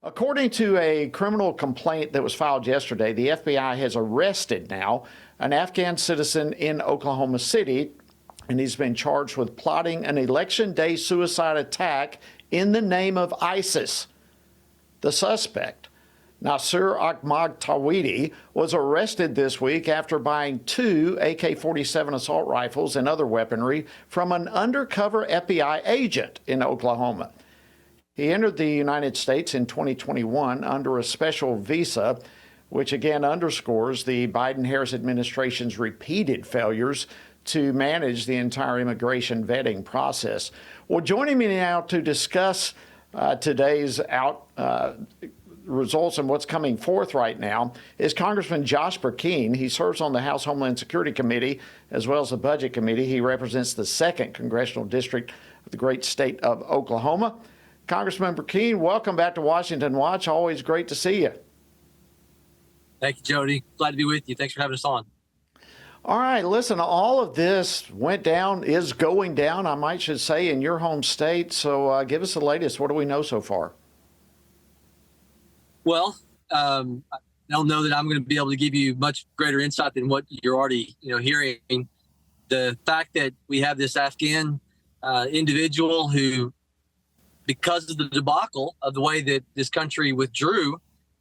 According to a criminal complaint that was filed yesterday, the FBI has arrested now an Afghan citizen in Oklahoma City, and he's been charged with plotting an election day suicide attack in the name of ISIS. The suspect, Nasir Ahmad Tawhidi, was arrested this week after buying 2 AK-47 assault rifles and other weaponry from an undercover FBI agent in Oklahoma. He entered the United States in 2021 under a special visa, which again underscores the Biden-Harris administration's repeated failures to manage the entire immigration vetting process. Well, joining me now to discuss today's results and what's coming forth right now is Congressman Josh Brecheen. He serves on the House Homeland Security Committee as well as the Budget Committee. He represents the 2nd Congressional District of the great state of Oklahoma. Congressman Brecheen, welcome back to Washington Watch. Always great to see you. Thank you, Jody. Glad to be with you. Thanks for having us on. All right, listen, all of this went down, is going down, I might should say, in your home state. So give us the latest. What do we know so far? Well, I don't know that I'm going to be able to give you much greater insight than what you're already, hearing. The fact that we have this Afghan individual who, because of the debacle of the way that this country withdrew,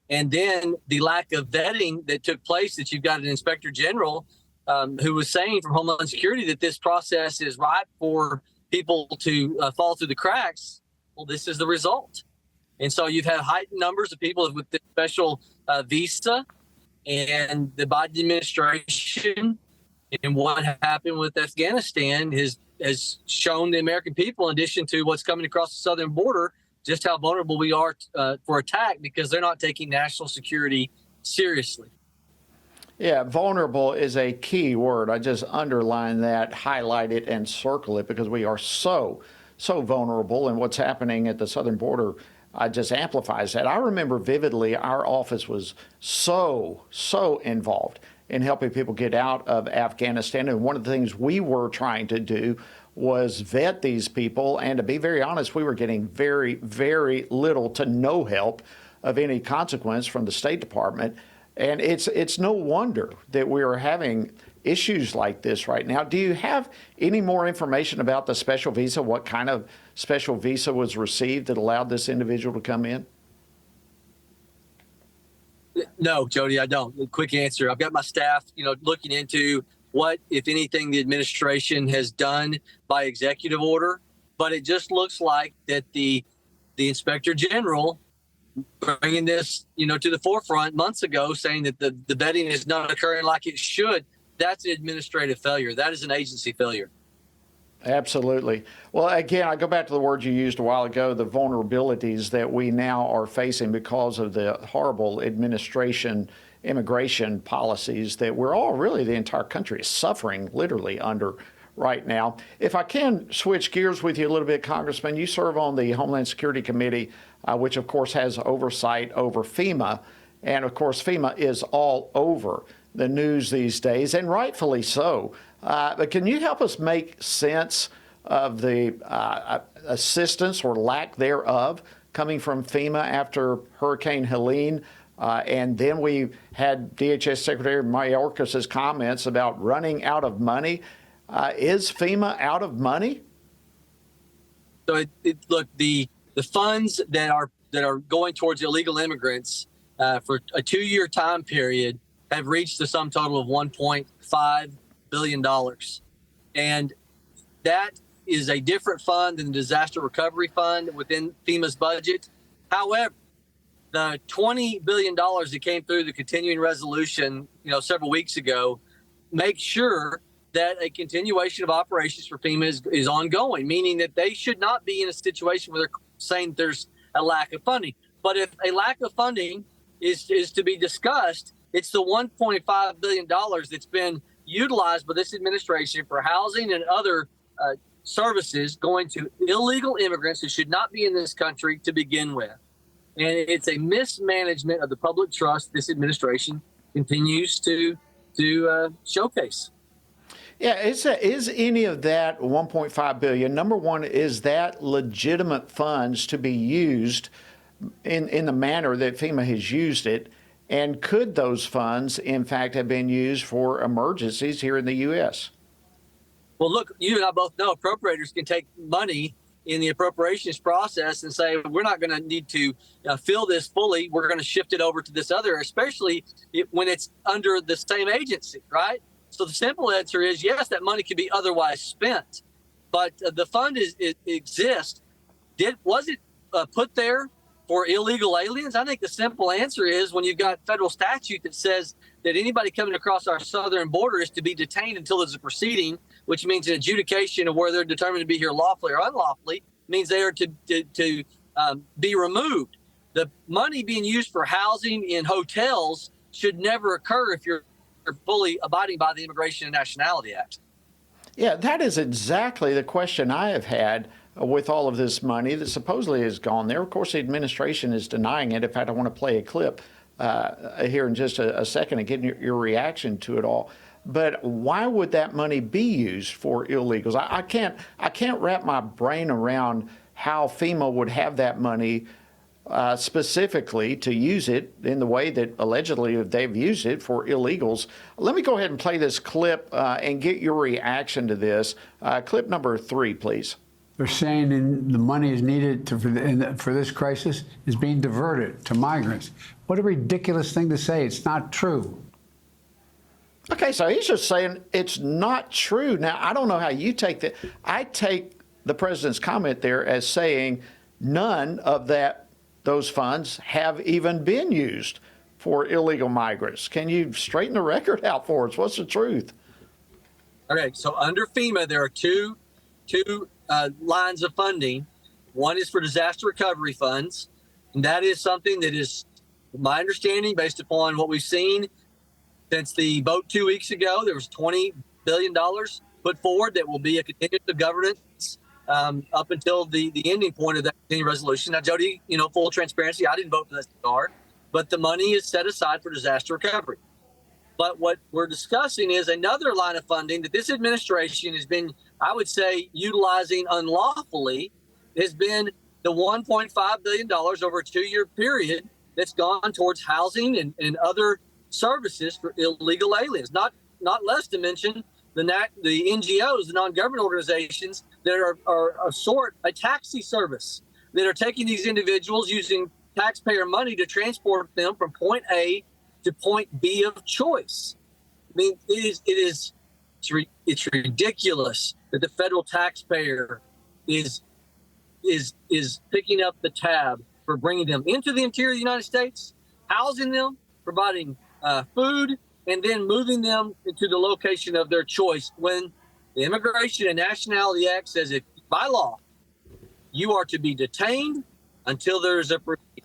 and then the lack of vetting that took place, that you've got an inspector general who was saying from Homeland Security that this process is ripe for people to fall through the cracks. Well, this is the result. And so you've had heightened numbers of people with this special visa, and the Biden administration and what happened with Afghanistan has shown the American people, in addition to what's coming across the southern border, just how vulnerable we are for attack because they're not taking national security seriously. Yeah, vulnerable is a key word. I just underline that, highlight it, and circle it because we are so vulnerable, and what's happening at the southern border just amplifies that. I remember vividly our office was so involved in helping people get out of Afghanistan. And one of the things we were trying to do was vet these people. And to be very honest, we were getting very, very little to no help of any consequence from the State Department. And it's no wonder that we are having issues like this right now. Do you have any more information about the special visa? What kind of special visa was received that allowed this individual to come in? No, Jody, I don't. Quick answer. I've got my staff, looking into what, if anything, the administration has done by executive order. But it just looks like that the inspector general bringing this, to the forefront months ago, saying that the vetting is not occurring like it should. That's an administrative failure. That is an agency failure. Absolutely. Well, again, I go back to the word you used a while ago, the vulnerabilities that we now are facing because of the horrible administration immigration policies that we're all, really, the entire country is suffering literally under right now. If I can switch gears with you a little bit, Congressman, you serve on the Homeland Security Committee, which, of course, has oversight over FEMA. And, of course, FEMA is all over the news these days, and rightfully so. But can you help us make sense of the assistance or lack thereof coming from FEMA after Hurricane Helene? And then we had DHS Secretary Mayorkas's comments about running out of money. Is FEMA out of money? So look, the funds that are going towards illegal immigrants for a 2-year time period have reached the sum total of $1.5 billion. And that is a different fund than the disaster recovery fund within FEMA's budget. However, the $20 billion that came through the continuing resolution, several weeks ago, makes sure that a continuation of operations for FEMA is ongoing, meaning that they should not be in a situation where they're saying there's a lack of funding. But if a lack of funding is to be discussed, it's the $1.5 billion that's been utilized by this administration for housing and other services going to illegal immigrants who should not be in this country to begin with. And it's a mismanagement of the public trust this administration continues to showcase. Yeah, is any of that $1.5 billion, number one, is that legitimate funds to be used in the manner that FEMA has used it? And could those funds, in fact, have been used for emergencies here in the U.S.? Well, look, you and I both know appropriators can take money in the appropriations process and say, we're not going to need to fill this fully. We're going to shift it over to this other, especially when it's under the same agency, right? So the simple answer is yes, that money could be otherwise spent. But the fund exists. Was it put there for illegal aliens? I think the simple answer is when you've got federal statute that says that anybody coming across our southern border is to be detained until there's a proceeding, which means an adjudication of whether they're determined to be here lawfully or unlawfully, means they are to be removed. The money being used for housing in hotels should never occur if you're fully abiding by the Immigration and Nationality Act. Yeah, that is exactly the question I have had with all of this money that supposedly has gone there. Of course, the administration is denying it. In fact, I want to play a clip here in just a second and get your reaction to it all. But why would that money be used for illegals? I can't wrap my brain around how FEMA would have that money specifically to use it in the way that allegedly they've used it for illegals. Let me go ahead and play this clip and get your reaction to this. Clip number 3, please. They're saying the money is needed for this crisis is being diverted to migrants. What a ridiculous thing to say. It's not true. Okay, so he's just saying it's not true. Now, I don't know how you take that. I take the president's comment there as saying none of those funds have even been used for illegal migrants. Can you straighten the record out for us? What's the truth? Okay, so under FEMA, there are two lines of funding. One is for disaster recovery funds, and that is something that is, my understanding, based upon what we've seen since the vote 2 weeks ago, there was $20 billion put forward that will be a continuance of governance up until the ending point of that continuing resolution. Now, Jody, full transparency, I didn't vote for this card, but the money is set aside for disaster recovery. But what we're discussing is another line of funding that this administration has been, I would say, utilizing unlawfully, has been the $1.5 billion over a 2-year period that's gone towards housing and other services for illegal aliens. Not less to mention the NGOs, the non-government organizations that are a taxi service that are taking these individuals using taxpayer money to transport them from point A to point B of choice. I mean, it's ridiculous that the federal taxpayer is picking up the tab for bringing them into the interior of the United States, housing them, providing food, and then moving them into the location of their choice when the Immigration and Nationality Act says if by law you are to be detained until there is a proceeding.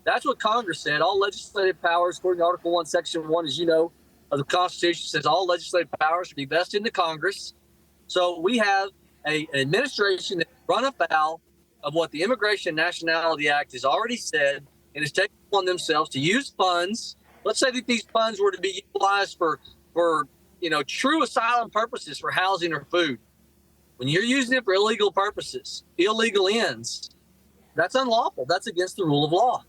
That's what Congress said. All legislative powers, according to Article 1, Section 1, as you know, of the Constitution, says all legislative powers should be vested in the Congress. So we have an administration that run afoul of what the Immigration and Nationality Act has already said and has taken upon themselves to use funds. Let's say that these funds were to be utilized for true asylum purposes, for housing or food. When you're using it for illegal purposes, illegal ends, that's unlawful. That's against the rule of law.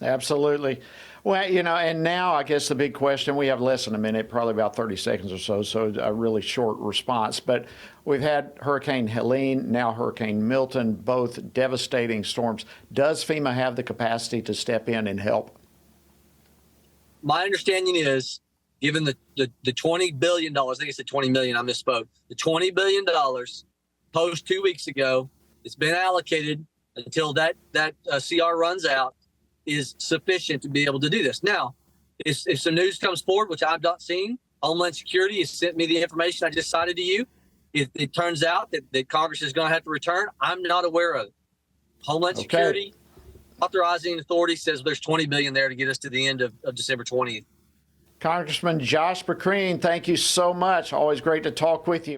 Absolutely. Well, and now I guess the big question, we have less than a minute, probably about 30 seconds or so a really short response. But we've had Hurricane Helene, now Hurricane Milton, both devastating storms. Does FEMA have the capacity to step in and help? My understanding is, given the $20 billion, I think it's the 20 million, I misspoke, the $20 billion post 2 weeks ago, it's been allocated until that CR runs out, is sufficient to be able to do this. Now, if some news comes forward, which I've not seen, Homeland Security has sent me the information I just cited to you. If it turns out that Congress is going to have to return, I'm not aware of it. Homeland Security authorizing authority says there's $20 billion there to get us to the end of December 20th. Congressman Josh Brecheen, thank you so much. Always great to talk with you.